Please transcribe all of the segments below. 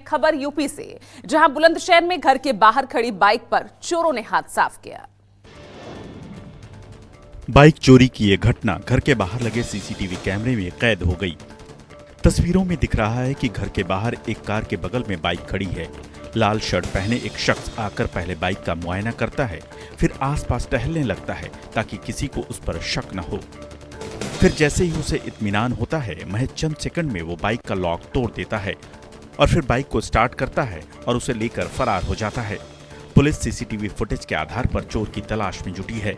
खबर यूपी से, जहां बुलंदशहर में घर के बाहर खड़ी बाइक पर चोरों ने हाथ साफ किया। बाइक चोरी की यह घटना घर के बाहर लगे सीसीटीवी कैमरे में कैद हो गई। तस्वीरों में दिख रहा है कि घर के बाहर एक कार के बगल में बाइक खड़ी है। लाल शर्ट पहने एक शख्स आकर पहले बाइक का मुआयना करता है, फिर आसपास टहलने लगता है ताकि किसी को उस पर शक न हो। फिर जैसे ही उसे इत्मीनान होता है, महज चंद सेकंड में वो बाइक का लॉक तोड़ देता है और फिर बाइक को स्टार्ट करता है और उसे लेकर फरार हो जाता है। पुलिस सीसीटीवी फुटेज के आधार पर चोर की तलाश में जुटी है।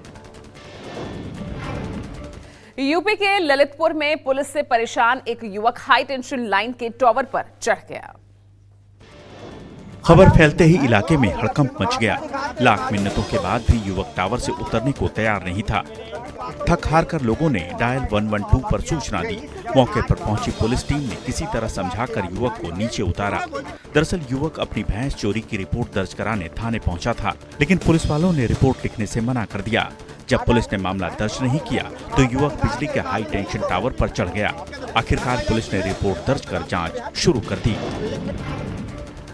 यूपी के ललितपुर में पुलिस से परेशान एक युवक हाई टेंशन लाइन के टॉवर पर चढ़ गया। खबर फैलते ही इलाके में हड़कंप मच गया। लाख मिन्नतों के बाद भी युवक टावर से उतरने को तैयार नहीं था। थक हार कर लोगों ने डायल 112 पर सूचना दी। मौके पर पहुंची पुलिस टीम ने किसी तरह समझाकर युवक को नीचे उतारा। दरअसल युवक अपनी भैंस चोरी की रिपोर्ट दर्ज कराने थाने पहुंचा था, लेकिन पुलिस वालों ने रिपोर्ट लिखने से मना कर दिया। जब पुलिस ने मामला दर्ज नहीं किया तो युवक बिजली के हाई टेंशन टावर पर चढ़ गया। आखिरकार पुलिस ने रिपोर्ट दर्ज कर जांच शुरू कर दी।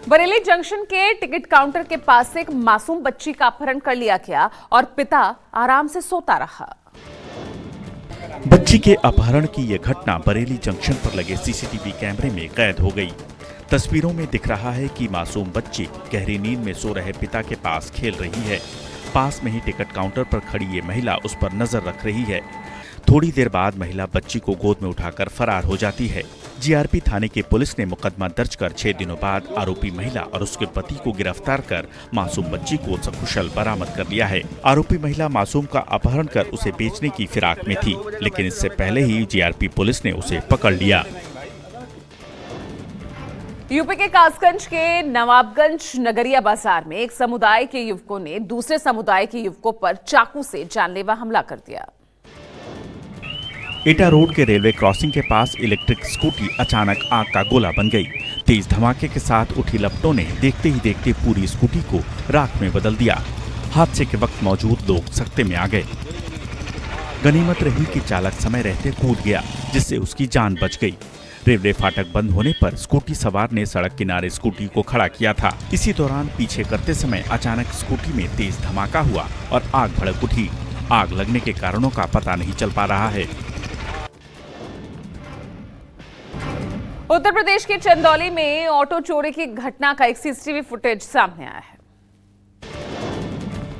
बरेली जंक्शन के टिकट काउंटर के पास से एक मासूम बच्ची का अपहरण कर लिया गया और पिता आराम से सोता रहा। बच्ची के अपहरण की यह घटना बरेली जंक्शन पर लगे सीसीटीवी कैमरे में कैद हो गई। तस्वीरों में दिख रहा है कि मासूम बच्ची गहरी नींद में सो रहे पिता के पास खेल रही है। पास में ही टिकट काउंटर पर खड़ी ये महिला उस पर नजर रख रही है। थोड़ी देर बाद महिला बच्ची को गोद में उठाकर फरार हो जाती है। जीआरपी थाने की पुलिस ने मुकदमा दर्ज कर 6 दिनों बाद आरोपी महिला और उसके पति को गिरफ्तार कर मासूम बच्ची को सकुशल बरामद कर लिया है। आरोपी महिला मासूम का अपहरण कर उसे बेचने की फिराक में थी, लेकिन इससे पहले ही जीआरपी पुलिस ने उसे पकड़ लिया। यूपी के कासगंज के नवाबगंज नगरिया बाजार में एक समुदाय के युवकों ने दूसरे समुदाय के युवकों पर चाकू से जानलेवा हमला कर दिया। एटा रोड के रेलवे क्रॉसिंग के पास इलेक्ट्रिक स्कूटी अचानक आग का गोला बन गई। तेज धमाके के साथ उठी लपटों ने देखते ही देखते पूरी स्कूटी को राख में बदल दिया। हादसे के वक्त मौजूद लोग सकते में आ गए। गनीमत रही कि चालक समय रहते कूद गया, जिससे उसकी जान बच गई। रेलवे फाटक बंद होने पर स्कूटी सवार ने सड़क किनारे स्कूटी को खड़ा किया था। इसी दौरान पीछे करते समय अचानक स्कूटी में तेज धमाका हुआ और आग भड़क उठी। आग लगने के कारणों का पता नहीं चल पा रहा है। उत्तर प्रदेश के चंदौली में ऑटो चोरी की घटना का एक सीसीटीवी फुटेज सामने आया है।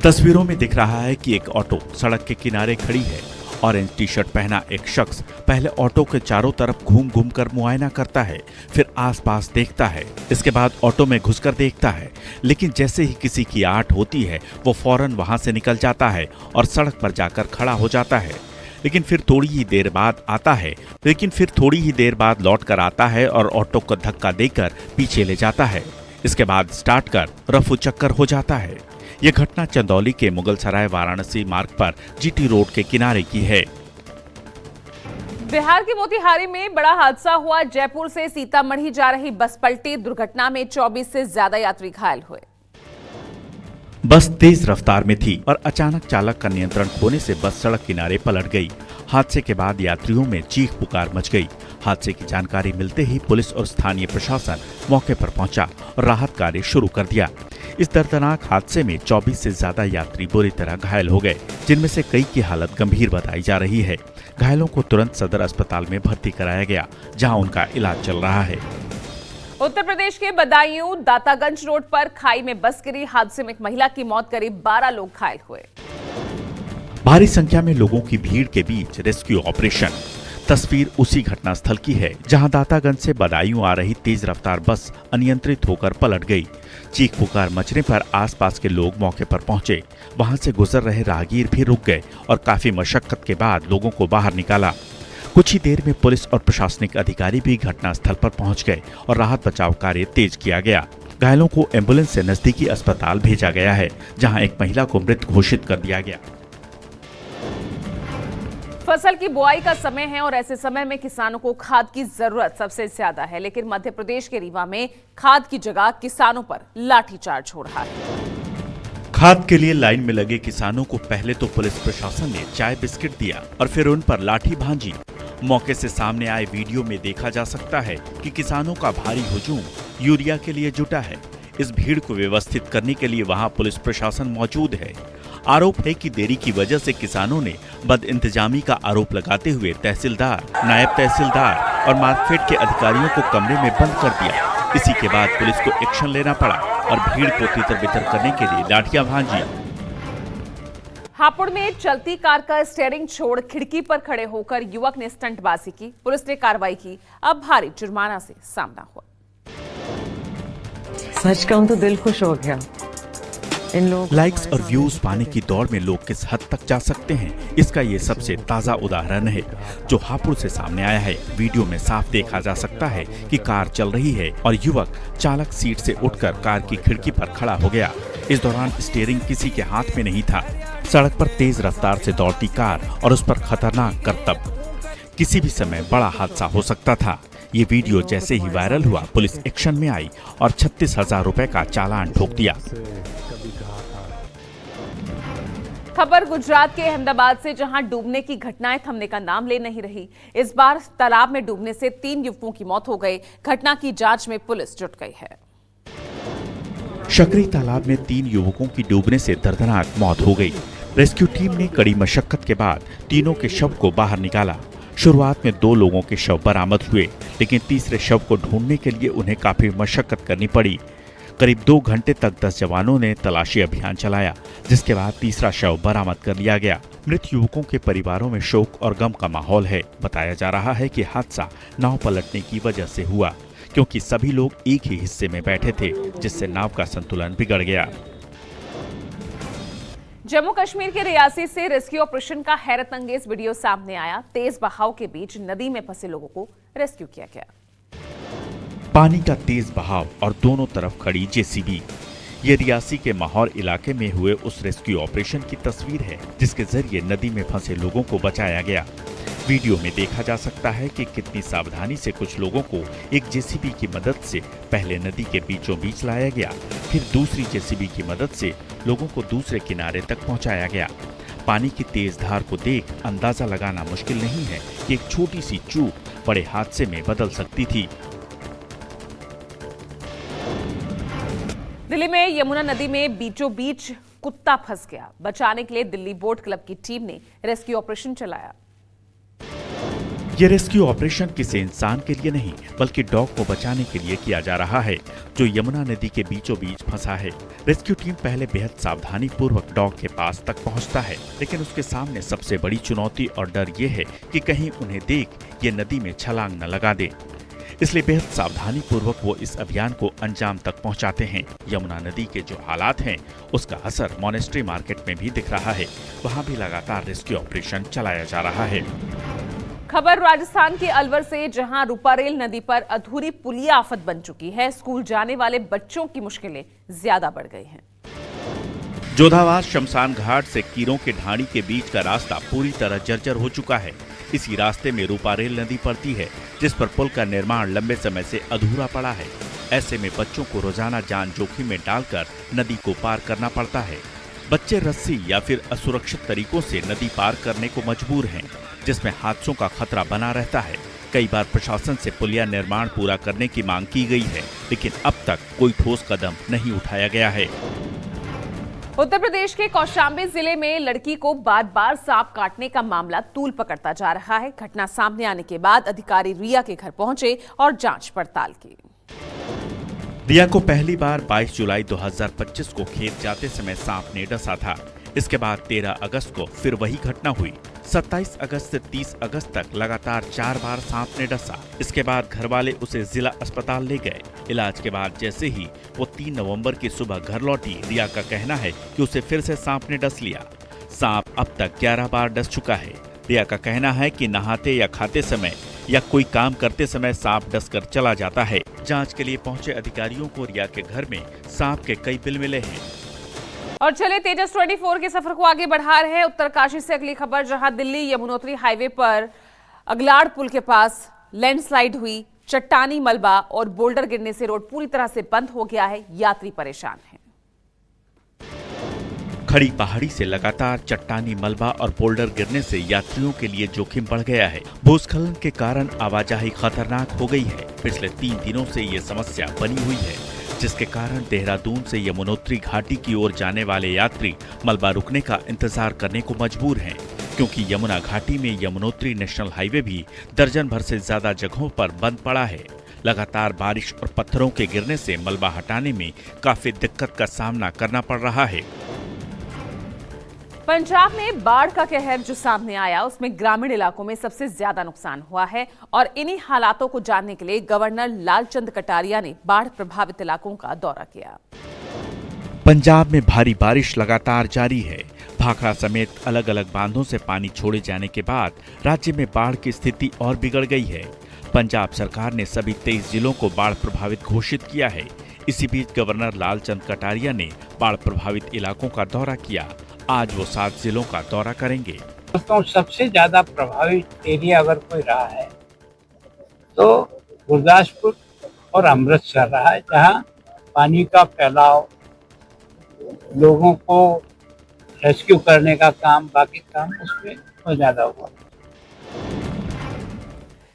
तस्वीरों में दिख रहा है कि एक ऑटो सड़क के किनारे खड़ी है। ऑरेंज टी शर्ट पहना एक शख्स पहले ऑटो के चारों तरफ घूम घूम कर मुआयना करता है, फिर आसपास देखता है। इसके बाद ऑटो में घुसकर देखता है, लेकिन जैसे ही किसी की आहट होती है वो फौरन वहां से निकल जाता है और सड़क पर जाकर खड़ा हो जाता है। लेकिन फिर थोड़ी ही देर बाद लौट कर आता है और ऑटो को धक्का देकर पीछे ले जाता है। इसके बाद स्टार्ट कर रफू चक्कर हो जाता है। यह घटना चंदौली के मुगलसराय वाराणसी मार्ग पर जीटी रोड के किनारे की है। बिहार के मोतिहारी में बड़ा हादसा हुआ। जयपुर से सीतामढ़ी जा रही बस पलटी। दुर्घटना में 24 से ज्यादा यात्री घायल हुए। बस तेज रफ्तार में थी और अचानक चालक का नियंत्रण खोने से बस सड़क किनारे पलट गई। हादसे के बाद यात्रियों में चीख पुकार मच गई। हादसे की जानकारी मिलते ही पुलिस और स्थानीय प्रशासन मौके पर पहुंचा और राहत कार्य शुरू कर दिया। इस दर्दनाक हादसे में 24 से ज्यादा यात्री बुरी तरह घायल हो गए, जिनमें से कई की हालत गंभीर बताई जा रही है। घायलों को तुरंत सदर अस्पताल में भर्ती कराया गया, जहां उनका इलाज चल रहा है। उत्तर प्रदेश के बदायूं दातागंज रोड पर खाई में बस गिरी। हादसे में एक महिला की मौत, करीब 12 लोग घायल हुए। भारी संख्या में लोगों की भीड़ के बीच रेस्क्यू ऑपरेशन। तस्वीर उसी घटनास्थल की है जहां दातागंज से बदायूं आ रही तेज रफ्तार बस अनियंत्रित होकर पलट गई। चीख पुकार मचने पर आसपास के लोग मौके पर पहुंचे। वहां से गुजर रहे राहगीर भी रुक गए और काफी मशक्कत के बाद लोगों को बाहर निकाला। कुछ ही देर में पुलिस और प्रशासनिक अधिकारी भी घटनास्थल पर पहुंच गए और राहत बचाव कार्य तेज किया गया। घायलों को एम्बुलेंस से नजदीकी अस्पताल भेजा गया है, जहां एक महिला को मृत घोषित कर दिया गया। फसल की बुआई का समय है और ऐसे समय में किसानों को खाद की जरूरत सबसे ज्यादा है, लेकिन मध्य प्रदेश के रीवा में खाद की जगह किसानों पर लाठीचार्ज हो रहा है। खाद के लिए लाइन में लगे किसानों को पहले तो पुलिस प्रशासन ने चाय बिस्किट दिया और फिर उन पर लाठी भांजी। मौके से सामने आए वीडियो में देखा जा सकता है कि किसानों का भारी हुजूम यूरिया के लिए जुटा है। इस भीड़ को व्यवस्थित करने के लिए वहां पुलिस प्रशासन मौजूद है। आरोप है कि देरी की वजह से किसानों ने बदइंतजामी का आरोप लगाते हुए तहसीलदार, नायब तहसीलदार और मार्कफेड के अधिकारियों को कमरे में बंद कर दिया। इसी के बाद पुलिस को एक्शन लेना पड़ा और भीड़ को तितर-बितर करने के लिए लाठियां भांजी। हापुड़ में चलती कार का स्टीयरिंग छोड़ खिड़की पर खड़े होकर युवक ने स्टंटबाजी की। पुलिस ने कार्रवाई की। अब भारी जुर्माना से सामना हुआ। सच कहूं तो दिल खुश हो गया। इन लोग लाइक्स और व्यूज पाने की दौड़ में लोग किस हद तक जा सकते हैं, इसका ये सबसे ताजा उदाहरण है जो हापुड़ से सामने आया है। वीडियो में साफ देखा जा सकता है कि कार चल रही है और युवक चालक सीट से उठकर कार की खिड़की पर खड़ा हो गया। इस दौरान स्टीयरिंग किसी के हाथ में नहीं था। सड़क पर तेज रफ्तार से दौड़ती कार और उस पर खतरनाक करतब, किसी भी समय बड़ा हादसा हो सकता था। ये वीडियो जैसे ही वायरल हुआ, पुलिस एक्शन में आई और 36,000 रुपए का चालान ठोक दिया। खबर गुजरात के अहमदाबाद से, जहां डूबने की घटनाएं थमने का नाम ले नहीं रही। इस बार तालाब में डूबने से 3 युवकों की मौत हो गई। घटना की जांच में पुलिस जुट गई है। शकरी तालाब में 3 युवकों की डूबने से दर्दनाक मौत हो गई। रेस्क्यू टीम ने कड़ी मशक्कत के बाद तीनों के शव को बाहर निकाला। शुरुआत में 2 लोगों के शव बरामद हुए, लेकिन तीसरे शव को ढूंढने के लिए उन्हें काफी मशक्कत करनी पड़ी। करीब 2 घंटे तक 10 जवानों ने तलाशी अभियान चलाया, जिसके बाद तीसरा शव बरामद कर लिया गया। मृत युवकों के परिवारों में शोक और गम का माहौल है। बताया जा रहा है कि हादसा नाव पलटने की वजह से हुआ, क्योंकि सभी लोग एक ही हिस्से में बैठे थे, जिससे नाव का संतुलन बिगड़ गया। जम्मू कश्मीर के रियासी से रेस्क्यू ऑपरेशन का हैरत अंगेज वीडियो सामने आया। तेज बहाव के बीच नदी में फंसे लोगों को रेस्क्यू किया गया। पानी का तेज बहाव और दोनों तरफ खड़ी जेसीबी, ये रियासी के माहौर इलाके में हुए उस रेस्क्यू ऑपरेशन की तस्वीर है, जिसके जरिए नदी में फंसे लोगों को बचाया गया। वीडियो में देखा जा सकता है कि कितनी सावधानी से कुछ लोगों को एक जेसीबी की मदद से पहले नदी के बीचों बीच लाया गया, फिर दूसरी जेसीबी की मदद से लोगों को दूसरे किनारे तक पहुंचाया गया। पानी की तेज धार को देख अंदाजा लगाना मुश्किल नहीं है कि एक छोटी सी चूक बड़े हादसे में बदल सकती थी। दिल्ली में यमुना नदी में बीचों बीच कुत्ता फंस गया। बचाने के लिए दिल्ली बोट क्लब की टीम ने रेस्क्यू ऑपरेशन चलाया। ये रेस्क्यू ऑपरेशन किसी इंसान के लिए नहीं, बल्कि डॉग को बचाने के लिए किया जा रहा है, जो यमुना नदी के बीचों बीच फंसा है। रेस्क्यू टीम पहले बेहद सावधानी पूर्वक डॉग के पास तक पहुंचता है, लेकिन उसके सामने सबसे बड़ी चुनौती और डर ये है कि कहीं उन्हें देख ये नदी में छलांग न लगा दे। इसलिए बेहद सावधानी पूर्वक वो इस अभियान को अंजाम तक पहुंचाते हैं। यमुना नदी के जो हालात हैं, उसका असर मॉनेस्ट्री मार्केट में भी दिख रहा है। वहां भी लगातार रेस्क्यू ऑपरेशन चलाया जा रहा है। खबर राजस्थान के अलवर से, जहां रूपारेल नदी पर अधूरी पुलिया आफत बन चुकी है। स्कूल जाने वाले बच्चों की मुश्किलें ज्यादा बढ़ गई हैं। जोधाबाद शमशान घाट से कीरों के ढाणी के बीच का रास्ता पूरी तरह जर्जर हो चुका है। इसी रास्ते में रूपारेल नदी पड़ती है, जिस पर पुल का निर्माण लंबे समय से अधूरा पड़ा है। ऐसे में बच्चों को रोजाना जान जोखिम में डालकर नदी को पार करना पड़ता है। बच्चे रस्सी या फिर असुरक्षित तरीकों से नदी पार करने को मजबूर हैं, जिसमें हादसों का खतरा बना रहता है। कई बार प्रशासन से पुलिया निर्माण पूरा करने की मांग की गई है, लेकिन अब तक कोई ठोस कदम नहीं उठाया गया है। उत्तर प्रदेश के कौशाम्बी जिले में लड़की को बार बार सांप काटने का मामला तूल पकड़ता जा रहा है। घटना सामने आने के बाद अधिकारी रिया के घर पहुंचे और जांच पड़ताल की। रिया को पहली बार 22 जुलाई 2025 को खेत जाते समय सांप ने डसा था। इसके बाद 13 अगस्त को फिर वही घटना हुई। 27 अगस्त से 30 अगस्त तक लगातार 4 बार सांप ने डसा। इसके बाद घर वाले उसे जिला अस्पताल ले गए। इलाज के बाद जैसे ही वो 3 नवंबर की सुबह घर लौटी, रिया का कहना है कि उसे फिर से सांप ने डस लिया। सांप अब तक 11 बार डस चुका है। रिया का कहना है कि नहाते या खाते समय या कोई काम करते समय सांप डस कर चला जाता है। जांच के लिए पहुंचे अधिकारियों को रिया के घर में सांप के कई बिल मिले हैं। और चले तेजस 24 के सफर को आगे बढ़ा रहे हैं। उत्तरकाशी से अगली खबर, जहां दिल्ली यमुनोत्री हाईवे पर अगलाड़ पुल के पास लैंडस्लाइड हुई। चट्टानी मलबा और बोल्डर गिरने से रोड पूरी तरह से बंद हो गया है। यात्री परेशान हैं। खड़ी पहाड़ी से लगातार चट्टानी मलबा और बोल्डर गिरने से यात्रियों के लिए जोखिम बढ़ गया है। भूस्खलन के कारण आवाजाही खतरनाक हो गई है। पिछले 3 दिनों से ये समस्या बनी हुई है, जिसके कारण देहरादून से यमुनोत्री घाटी की ओर जाने वाले यात्री मलबा रुकने का इंतजार करने को मजबूर हैं, क्योंकि यमुना घाटी में यमुनोत्री नेशनल हाईवे भी दर्जन भर से ज्यादा जगहों पर बंद पड़ा है। लगातार बारिश और पत्थरों के गिरने से मलबा हटाने में काफी दिक्कत का सामना करना पड़ रहा है। पंजाब में बाढ़ का कहर जो सामने आया, उसमें ग्रामीण इलाकों में सबसे ज्यादा नुकसान हुआ है और इन्हीं हालातों को जानने के लिए गवर्नर लालचंद कटारिया ने बाढ़ प्रभावित इलाकों का दौरा किया। पंजाब में भारी बारिश लगातार जारी है। भाखड़ा समेत अलग अलग बांधों से पानी छोड़े जाने के बाद राज्य में बाढ़ की स्थिति और बिगड़ गई है। पंजाब सरकार ने सभी 23 जिलों को बाढ़ प्रभावित घोषित किया है। इसी बीच गवर्नर लालचंद कटारिया ने बाढ़ प्रभावित इलाकों का दौरा किया। आज वो 7 जिलों का दौरा करेंगे। दोस्तों, सबसे ज्यादा प्रभावित एरिया अगर कोई रहा है तो गुरदासपुर और अमृतसर रहा है, जहां पानी का फैलाव, लोगों को रेस्क्यू करने का काम, बाकी काम उसमें बहुत ज्यादा हुआ।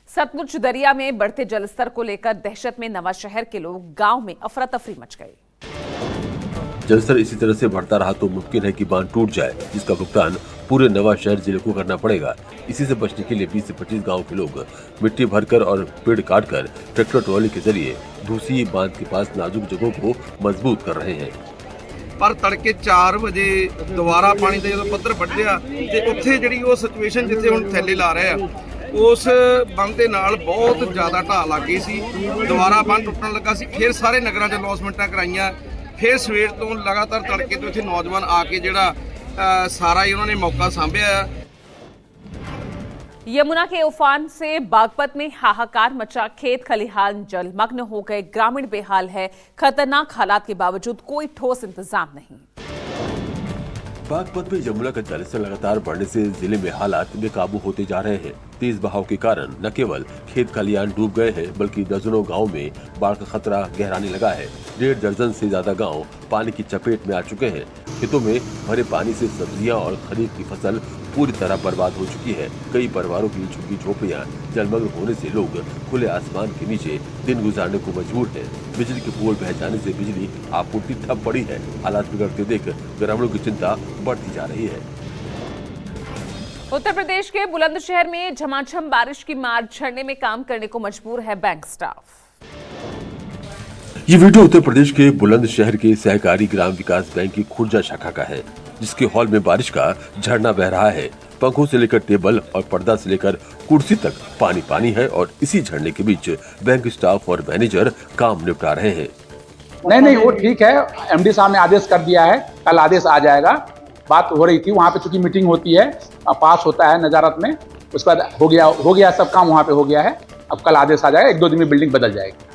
सतलुज दरिया में बढ़ते जलस्तर को लेकर दहशत में नवा शहर के लोग गांव में अफरा तफरी मच गई। जलस्तर इसी तरह से बढ़ता रहा तो मुमकिन है कि बांध टूट जाए, जिसका भुगतान पूरे नवा शहर जिले को करना पड़ेगा। इसी से बचने के लिए 20 से 25 गाँव के लोग मिट्टी भरकर और पेड़ काटकर ट्रैक्टर ट्रॉली के जरिए दूसरी बांध के पास नाजुक जगहों को मजबूत कर रहे हैं। पर तड़के 4 ਵਜੇ ਦੁਬਾਰਾ ਪਾਣੀ ਦਾ ਜਦੋਂ ਪੱਧਰ ਵੱਢਿਆ ਤੇ ਉੱਥੇ ਜਿਹੜੀ ਉਹ ਸਿਚੁਏਸ਼ਨ ਜਿੱਥੇ ਹੁਣ ਥੈਲੇ ਲਾ ਰਹੇ ਆ, ਉਸ ਬੰਦ ਦੇ ਨਾਲ ਬਹੁਤ ਜ਼ਿਆਦਾ ਢਾਹ ਲੱਗ ਗਈ ਸੀ। ਦੁਬਾਰਾ ਬੰਦ ਟੁੱਟਣ ਲੱਗਾ ਸੀ। ਫਿਰ ਸਾਰੇ ਨਗਰਾਂ 'ਚ ਅਨਾਉਂਸਮੈਂਟਾਂ ਕਰਾਈਆਂ। ਫਿਰ ਸਵੇਰ ਤੋਂ ਲਗਾਤਾਰ ਤੜਕੇ ਤੋਂ ਇੱਥੇ ਨੌਜਵਾਨ आ के ਜਿਹੜਾ ਸਾਰਾ ਹੀ ਉਹਨਾਂ ਨੇ ਮੌਕਾ ਸੰਭਿਆ। यमुना के उफान से बागपत में हाहाकार मचा, खेत खलिहान जलमग्न हो गए, ग्रामीण बेहाल है। खतरनाक हालात के बावजूद कोई ठोस इंतजाम नहीं। बागपत में यमुना का जलस्तर लगातार बढ़ने से जिले में हालात बेकाबू होते जा रहे हैं। तेज बहाव के कारण न केवल खेत खलिहान डूब गए हैं, बल्कि दर्जनों गाँव में बाढ़ का खतरा गहराने लगा है। 1.5 दर्जन से ज्यादा गाँव पानी की चपेट में आ चुके हैं। खेतों में भरे पानी से सब्जियां और खरीफ की फसल पूरी तरह बर्बाद हो चुकी है। कई परिवारों की झुग्गी झोपड़ियां जलमग्न होने से लोग खुले आसमान के नीचे दिन गुजारने को मजबूर हैं। बिजली के पोल बह जाने से बिजली आपूर्ति ठप पड़ी है। हालात बिगड़ते देख ग्रामीणों की चिंता बढ़ती जा रही है। उत्तर प्रदेश के बुलंदशहर में झमाझम बारिश की मार झरने में काम करने को मजबूर है बैंक स्टाफ। ये वीडियो उत्तर प्रदेश के बुलंदशहर के सहकारी ग्राम विकास बैंक की खुर्जा शाखा का है, जिसके हॉल में बारिश का झरना बह रहा है। पंखों से लेकर टेबल और पर्दा से लेकर कुर्सी तक पानी पानी है और इसी झरने के बीच बैंक स्टाफ और मैनेजर काम निपटा रहे हैं। नहीं, वो ठीक है। एमडी साहब ने आदेश कर दिया है, कल आदेश आ जाएगा। बात हो रही थी, वहाँ पे चूंकि मीटिंग होती है, पास होता है नजारत में, उसके बाद हो गया सब काम वहाँ पे हो गया है। अब कल आदेश आ जाएगा, 1-2 दिन में बिल्डिंग बदल जाएगी।